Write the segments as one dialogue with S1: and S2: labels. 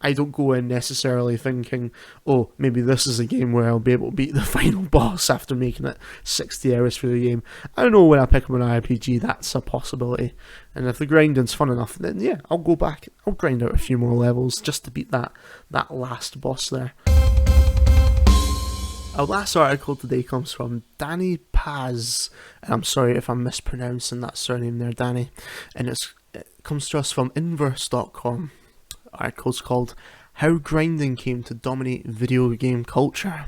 S1: I don't go in necessarily thinking, oh, maybe this is a game where I'll be able to beat the final boss after making it 60 hours through the game. I know when I pick up an RPG, that's a possibility. And if the grinding's fun enough, then yeah, I'll go back. I'll grind out a few more levels just to beat that last boss there. Our last article today comes from Danny Paz, and I'm sorry if I'm mispronouncing that surname there, Danny. And it comes to us from inverse.com. Article's called How Grinding Came to Dominate Video Game Culture.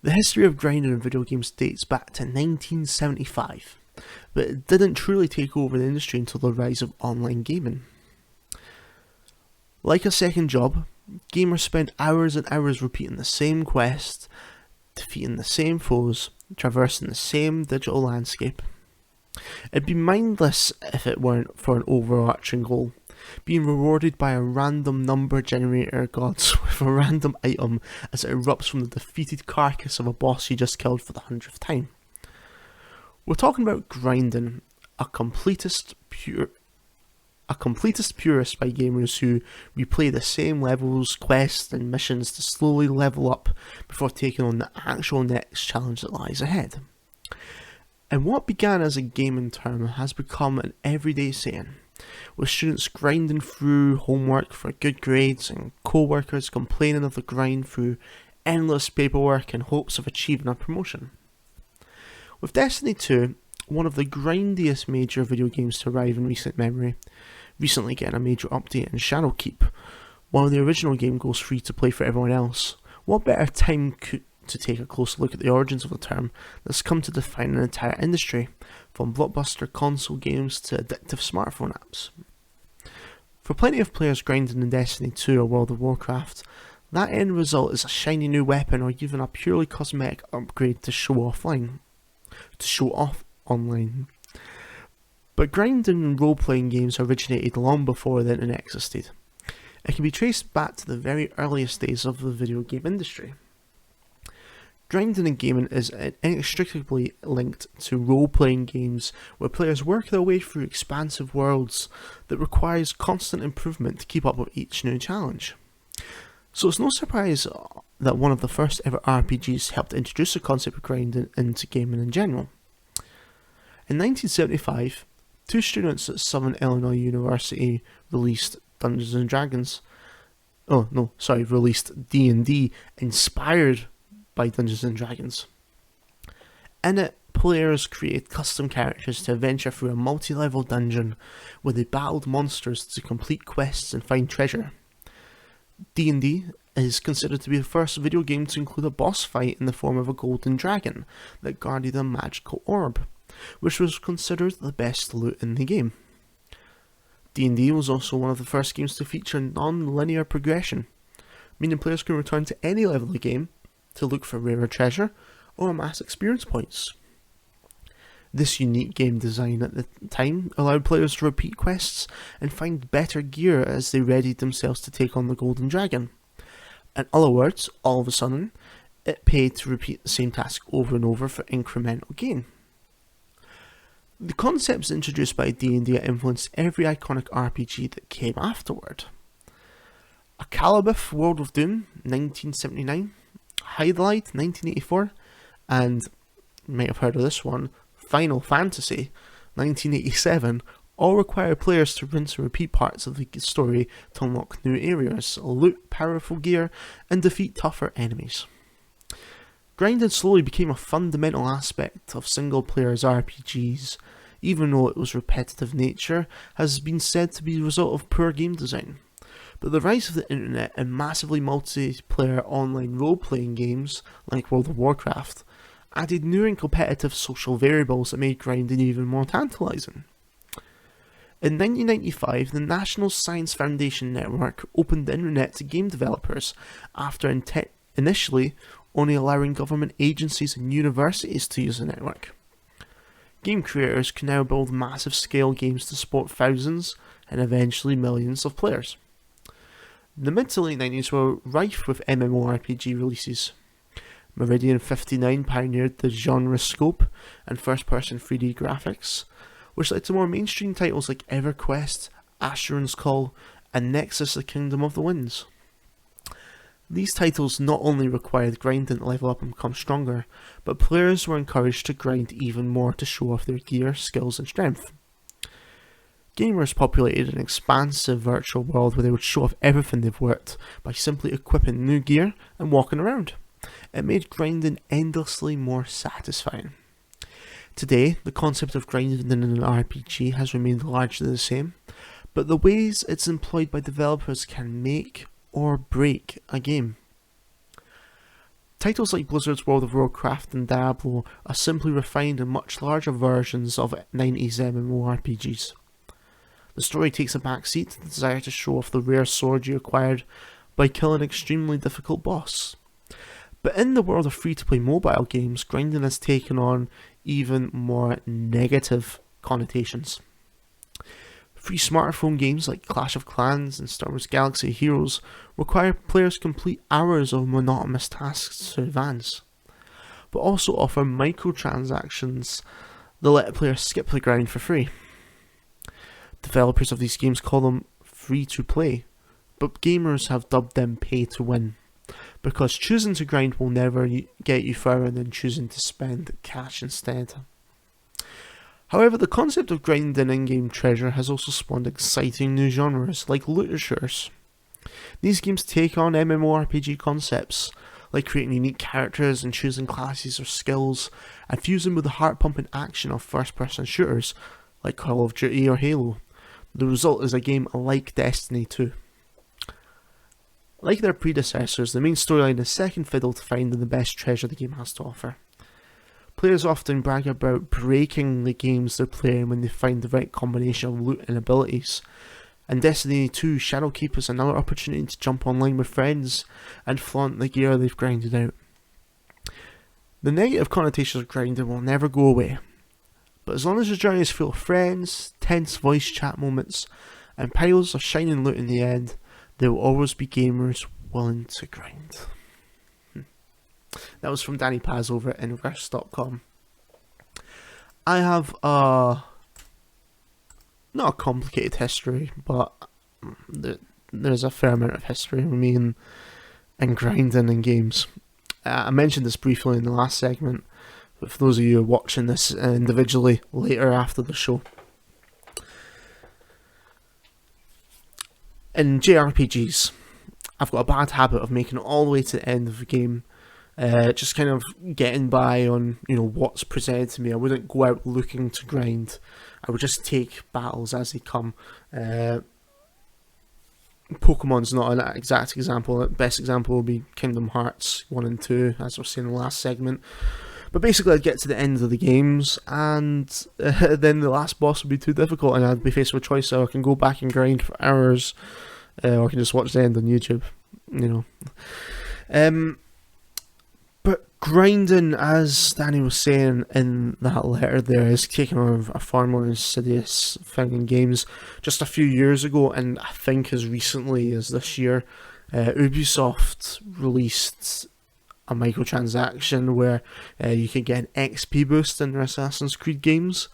S1: The history of grinding in video games dates back to 1975, but it didn't truly take over the industry until the rise of online gaming. Like a second job, gamers spent hours and hours repeating the same quests, defeating the same foes, traversing the same digital landscape. It'd be mindless if it weren't for an overarching goal: being rewarded by a random number generator gods with a random item as it erupts from the defeated carcass of a boss you just killed for the 100th time. We're talking about grinding, a completist purist by gamers who replay the same levels, quests and missions to slowly level up before taking on the actual next challenge that lies ahead. And what began as a gaming term has become an everyday saying, with students grinding through homework for good grades and co-workers complaining of the grind through endless paperwork in hopes of achieving a promotion. With Destiny 2, one of the grindiest major video games to arrive in recent memory, recently getting a major update in Shadowkeep, while the original game goes free to play for everyone else, what better time to take a closer look at the origins of the term that's come to define an entire industry, from blockbuster console games to addictive smartphone apps. For plenty of players grinding in Destiny 2 or World of Warcraft, that end result is a shiny new weapon or even a purely cosmetic upgrade to show off online. But grinding in role-playing games originated long before the internet existed. It can be traced back to the very earliest days of the video game industry. Grinding in gaming is inextricably linked to role-playing games where players work their way through expansive worlds that requires constant improvement to keep up with each new challenge. So it's no surprise that one of the first ever RPGs helped introduce the concept of grinding into gaming in general. In 1975, two students at Southern Illinois University released released D&D inspired by Dungeons & Dragons. In it, players created custom characters to adventure through a multi-level dungeon where they battled monsters to complete quests and find treasure. D&D is considered to be the first video game to include a boss fight in the form of a golden dragon that guarded a magical orb, which was considered the best loot in the game. D&D was also one of the first games to feature non-linear progression, meaning players can return to any level of the game to look for rarer treasure or amass experience points. This unique game design at the time allowed players to repeat quests and find better gear as they readied themselves to take on the Golden Dragon. In other words, all of a sudden, it paid to repeat the same task over and over for incremental gain. The concepts introduced by D&D influenced every iconic RPG that came afterward. A Calibeth World of Doom, 1979, Highlight, 1984, and, you might have heard of this one, Final Fantasy, 1987, all require players to rinse and repeat parts of the story to unlock new areas, loot powerful gear, and defeat tougher enemies. Grinding slowly became a fundamental aspect of single-players RPGs, even though its repetitive nature has been said to be the result of poor game design. But the rise of the internet and massively multiplayer online role-playing games, like World of Warcraft, added new and competitive social variables that made grinding even more tantalising. In 1995, the National Science Foundation Network opened the internet to game developers after initially only allowing government agencies and universities to use the network. Game creators can now build massive scale games to support thousands and eventually millions of players. The mid to late 90s were rife with MMORPG releases. Meridian 59 pioneered the genre scope and first-person 3D graphics, which led to more mainstream titles like EverQuest, Asheron's Call, and Nexus: The Kingdom of the Winds. These titles not only required grinding to level up and become stronger, but players were encouraged to grind even more to show off their gear, skills and strength. Gamers populated an expansive virtual world where they would show off everything they've worked by simply equipping new gear and walking around. It made grinding endlessly more satisfying. Today, the concept of grinding in an RPG has remained largely the same, but the ways it's employed by developers can make or break a game. Titles like Blizzard's World of Warcraft and Diablo are simply refined and much larger versions of 90s MMORPGs. The story takes a backseat to the desire to show off the rare sword you acquired by killing an extremely difficult boss. But in the world of free-to-play mobile games, grinding has taken on even more negative connotations. Free smartphone games like Clash of Clans and Star Wars Galaxy of Heroes require players complete hours of monotonous tasks to advance, but also offer microtransactions that let players skip the grind for free. Developers of these games call them free-to-play, but gamers have dubbed them pay-to-win, because choosing to grind will never get you further than choosing to spend cash instead. However, the concept of grinding in-game treasure has also spawned exciting new genres like looter shooters. These games take on MMORPG concepts, like creating unique characters and choosing classes or skills, and fuse them with the heart-pumping action of first-person shooters like Call of Duty or Halo. The result is a game like Destiny 2. Like their predecessors, the main storyline is second fiddle to finding the best treasure the game has to offer. Players often brag about breaking the games they're playing when they find the right combination of loot and abilities. And Destiny 2 Shadowkeep is another opportunity to jump online with friends and flaunt the gear they've grinded out. The negative connotations of grinding will never go away, but as long as your journey is full of friends, tense voice chat moments, and piles of shining loot in the end, there will always be gamers willing to grind. That was from Danny Paz over at Inverse.com. I have not a complicated history, but there's a fair amount of history with me in grinding in games. I mentioned this briefly in the last segment, but for those of you watching this individually later after the show. In JRPGs, I've got a bad habit of making it all the way to the end of the game, just kind of getting by on what's presented to me. I wouldn't go out looking to grind. I would just take battles as they come. Pokemon's not an exact example. The best example would be Kingdom Hearts 1 and 2, as I was saying in the last segment. But basically I'd get to the end of the games, and then the last boss would be too difficult, and I'd be faced with a choice: so I can go back and grind for hours, or I can just watch the end on YouTube, But grinding, as Danny was saying in that letter there, is taking on a far more insidious thing in games. Just a few years ago, and I think as recently as this year, Ubisoft released a microtransaction where you could get an XP boost in their Assassin's Creed games.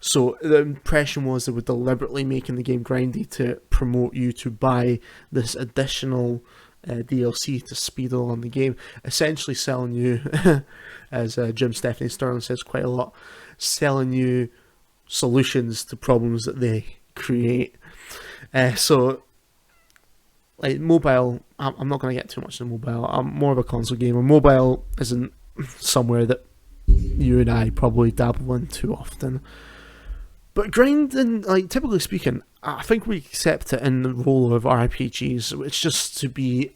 S1: So the impression was they were deliberately making the game grindy to promote you to buy this additional DLC to speed along the game, essentially selling you, as Jim Stephanie Sterling says quite a lot, selling you solutions to problems that they create. So, like mobile, I'm not going to get too much into mobile. I'm more of a console gamer. Mobile isn't somewhere that you and I probably dabble in too often. But grinding, like typically speaking, I think we accept it in the role of RPGs. It's just to be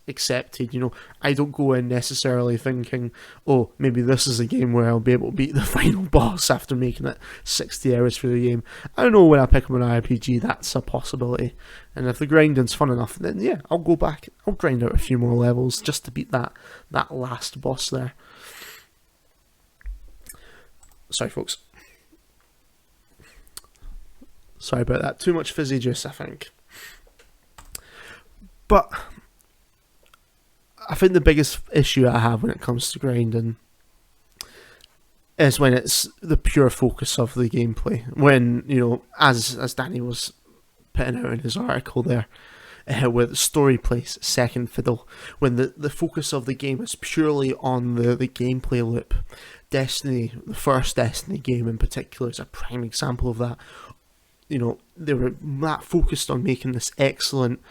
S1: accepted. I don't go in necessarily thinking, oh, maybe this is a game where I'll be able to beat the final boss after making it 60 hours through the game. I know when I pick up an RPG, that's a possibility. And if the grinding's fun enough, then yeah, I'll go back. I'll grind out a few more levels just to beat that last boss there. Sorry, folks. Sorry about that. Too much fizzy juice, I think. But I think the biggest issue I have when it comes to grinding is when it's the pure focus of the gameplay. When, as Danny was putting out in his article there, where the story plays second fiddle, when the focus of the game is purely on the gameplay loop. Destiny, the first Destiny game in particular, is a prime example of that. You know, they were that focused on making this excellent,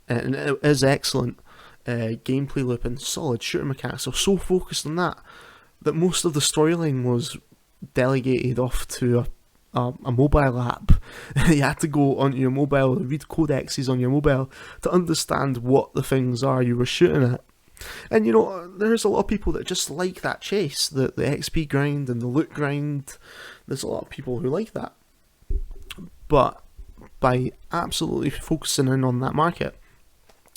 S1: and it is excellent, gameplay loop and solid shooter mechanics. So focused on that most of the storyline was delegated off to a mobile app. You had to go onto your mobile, read codexes on your mobile to understand what the things are you were shooting at. And you know, there's a lot of people that just like that chase, the XP grind and the loot grind. There's a lot of people who like that. But by absolutely focusing in on that market,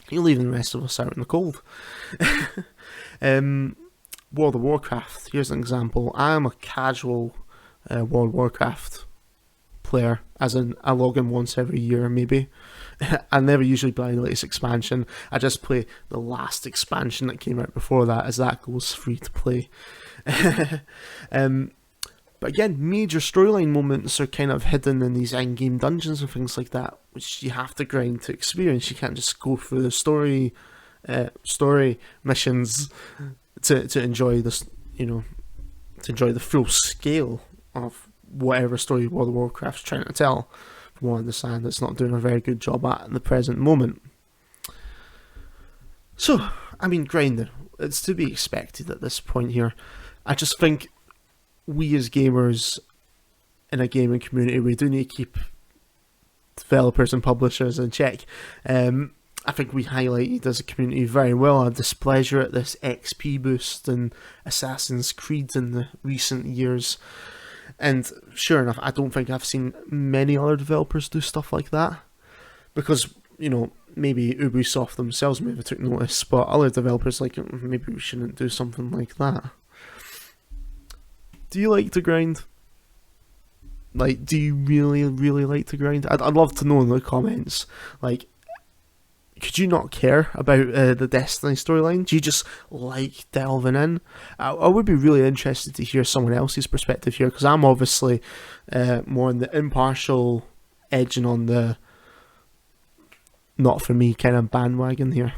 S1: you're leaving the rest of us out in the cold. World of Warcraft, here's an example. I am a casual World of Warcraft player, as in I log in once every year maybe. I never usually buy the latest expansion. I just play the last expansion that came out before that, as that goes free to play. But again, major storyline moments are kind of hidden in these end-game dungeons and things like that, which you have to grind to experience. You can't just go through the story missions to enjoy this, you know, to enjoy the full scale of whatever story World of Warcraft's trying to tell. From what I understand, it's not doing a very good job at in the present moment. So, I mean, grinding, it's to be expected at this point here. I just think we as gamers in a gaming community, we do need to keep developers and publishers in check. I think we highlighted as a community very well our displeasure at this XP boost in Assassin's Creed in the recent years. And sure enough, I don't think I've seen many other developers do stuff like that. Because, you know, maybe Ubisoft themselves maybe took notice, but other developers like, maybe we shouldn't do something like that. Do you like to grind? Like, do you really, really like to grind? I'd love to know in the comments. Like, could you not care about the Destiny storyline? Do you just like delving in? I would be really interested to hear someone else's perspective here, because I'm obviously more on the impartial edge and on the not for me kind of bandwagon here.